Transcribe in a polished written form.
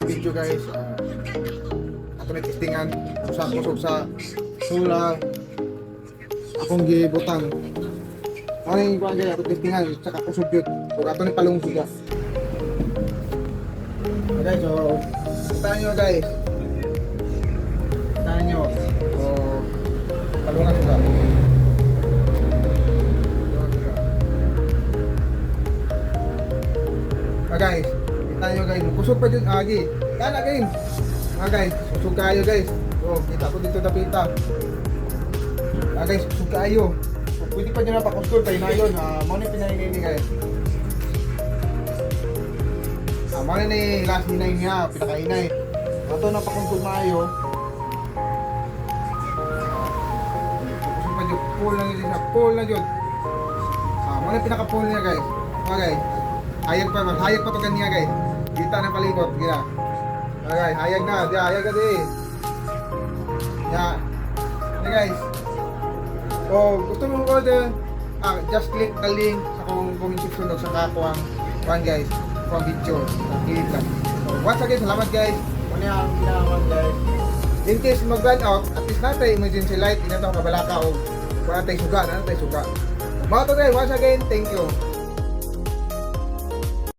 video guys. Ako na testingan sa kusog sa sula akong gibutang. Ano yung kuha guys, ako testingan sa kusog yun. Kung ato ni palong suga. Okay, so kita nyo guys. Kita nyo. So palungan suga. Guys, kita nyo guys, kusog pa dyan agi. Kala game. Guys, kusog kayo guys. So, kita ko dito napita. Guys, kusog kayo. So, pwede pa nyo na pakusog tayo na yun. Muna yung pinahinay ni guys. Muna ni last hinay niya, pinakahinay. Ito na pakusog maayo. Kusog pa dyan, pull na yun siya, pull na yun. Muna yung pinaka-pull niya guys. Guys. Hayag pa to kanya guys. Kita na palikot, gila. Okay, hayag na, hayag na di. Yeah. Okay guys. So, gusto mo order, just click the link sa kung comment section sa kakuang one guys, from video. Click lang. So, once again, salamat guys. Muna ang pinakaman guys. In case mag-run out, at least natin emergency light, inatang kabalaka o wala tayo suga, Mga to guys, once again, thank you.